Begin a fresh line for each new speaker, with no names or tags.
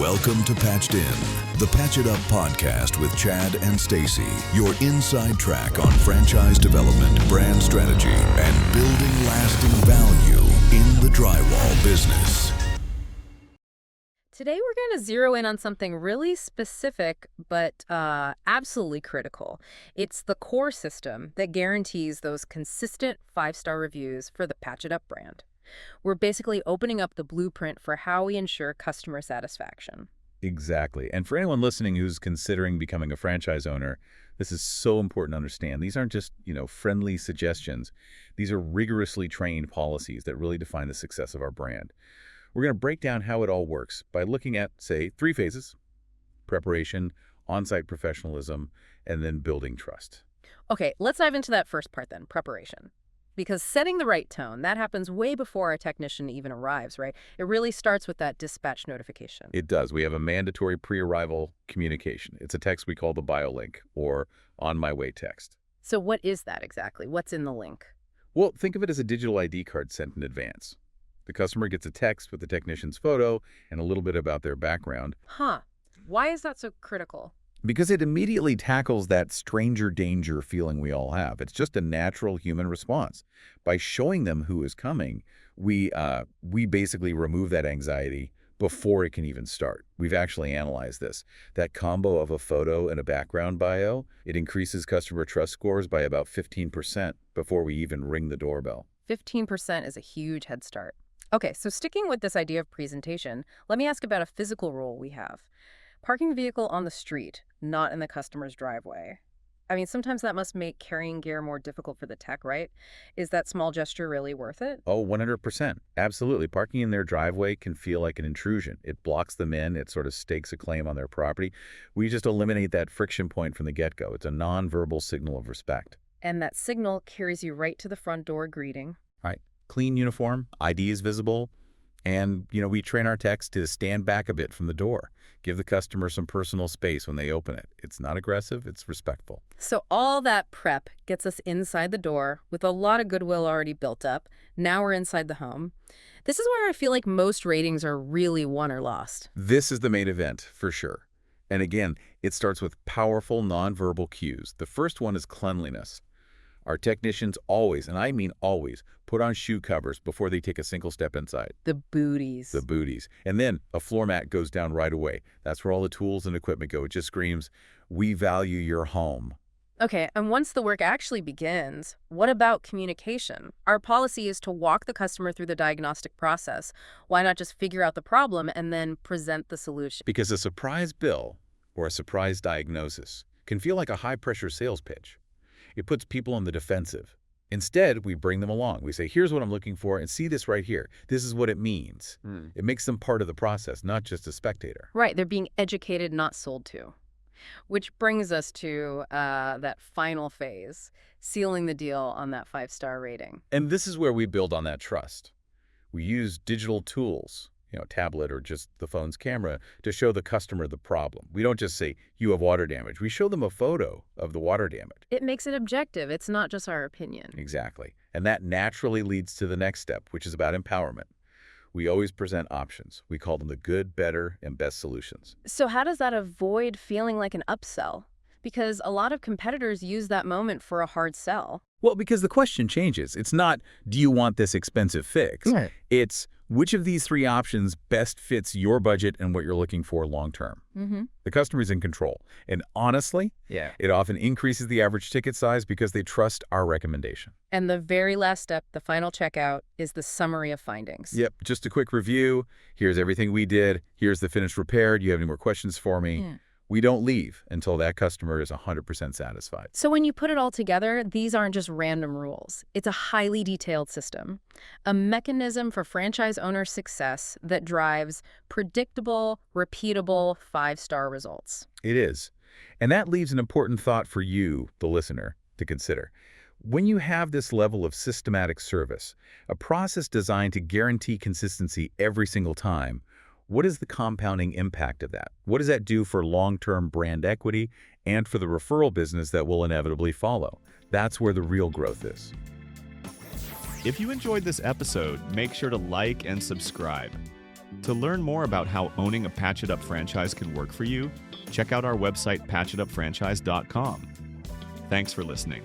Welcome to Patched In, the PatchitUP podcast with Chad and Stacy, your inside track on franchise development, brand strategy, and building lasting value in the drywall business.
Today we're going to zero in on something really specific but absolutely critical. It's the core system that guarantees those consistent 5-star reviews for the PatchitUP brand. We're basically opening up the blueprint for how we ensure customer satisfaction.
Exactly. And for anyone listening who's considering becoming a franchise owner, this is so important to understand. These aren't just, friendly suggestions. These are rigorously trained policies that really define the success of our brand. We're going to break down how it all works by looking at, say, 3 phases: preparation, on-site professionalism, and then building trust.
Okay, let's dive into that first part then, preparation. Because setting the right tone, that happens way before our technician even arrives, right? It really starts with that dispatch notification.
It does. We have a mandatory pre-arrival communication. It's a text we call the bio link, or on my way text.
So what is that exactly? What's in the link?
Well, think of it as a digital ID card sent in advance. The customer gets a text with the technician's photo and a little bit about their background.
Huh. Why is that so critical?
Because it immediately tackles that stranger danger feeling we all have. It's just a natural human response. By showing them who is coming, we basically remove that anxiety before it can even start. We've actually analyzed this. That combo of a photo and a background bio, it increases customer trust scores by about 15% before we even ring the doorbell.
15% is a huge head start. Okay, so sticking with this idea of presentation, let me ask about a physical rule we have. Parking the vehicle on the street, not in the customer's driveway. I mean, sometimes that must make carrying gear more difficult for the tech, right? Is that small gesture really worth it?
Oh, 100%. Absolutely. Parking in their driveway can feel like an intrusion. It blocks them in. It sort of stakes a claim on their property. We just eliminate that friction point from the get-go. It's a non-verbal signal of respect.
And that signal carries you right to the front door greeting.
Right. Clean uniform, ID is visible, and, we train our techs to stand back a bit from the door. Give the customer some personal space when they open it. It's not aggressive, it's respectful.
So all that prep gets us inside the door with a lot of goodwill already built up. Now we're inside the home. This is where I feel like most ratings are really won or lost.
This is the main event, for sure. And again, it starts with powerful nonverbal cues. The first one is cleanliness. Our technicians always, and I mean always, put on shoe covers before they take a single step inside.
The booties.
The booties. And then a floor mat goes down right away. That's where all the tools and equipment go. It just screams, "We value your home."
Okay, and once the work actually begins, what about communication? Our policy is to walk the customer through the diagnostic process. Why not just figure out the problem and then present the solution?
Because a surprise bill or a surprise diagnosis can feel like a high-pressure sales pitch. It puts people on the defensive. Instead, we bring them along. We say, here's what I'm looking for, and see this right here. This is what it means. It makes them part of the process, not just a spectator.
Right, they're being educated, not sold to. Which brings us to that final phase, sealing the deal on that 5-star rating.
And this is where we build on that trust. We use digital tools, tablet or just the phone's camera, to show the customer the problem. We don't just say, you have water damage. We show them a photo of the water damage.
It makes it objective. It's not just our opinion.
Exactly. And that naturally leads to the next step, which is about empowerment. We always present options. We call them the good, better, and best solutions.
So how does that avoid feeling like an upsell? Because a lot of competitors use that moment for a hard sell.
Well, because the question changes. It's not, do you want this expensive fix?
Right.
It's, which of these 3 options best fits your budget and what you're looking for long term? The customer's in control. And honestly, it often increases the average ticket size because they trust our recommendation.
And the very last step, the final checkout, is the summary of findings.
Yep, just a quick review. Here's everything we did. Here's the finished repair. Do you have any more questions for me? We don't leave until that customer is 100% satisfied.
So when you put it all together, these aren't just random rules. It's a highly detailed system, a mechanism for franchise owner success that drives predictable, repeatable 5-star results.
It is. And that leaves an important thought for you, the listener, to consider. When you have this level of systematic service, a process designed to guarantee consistency every single time, what is the compounding impact of that? What does that do for long-term brand equity and for the referral business that will inevitably follow? That's where the real growth is.
If you enjoyed this episode, make sure to like and subscribe. To learn more about how owning a PatchitUP franchise can work for you, check out our website, PatchitUpFranchise.com. Thanks for listening.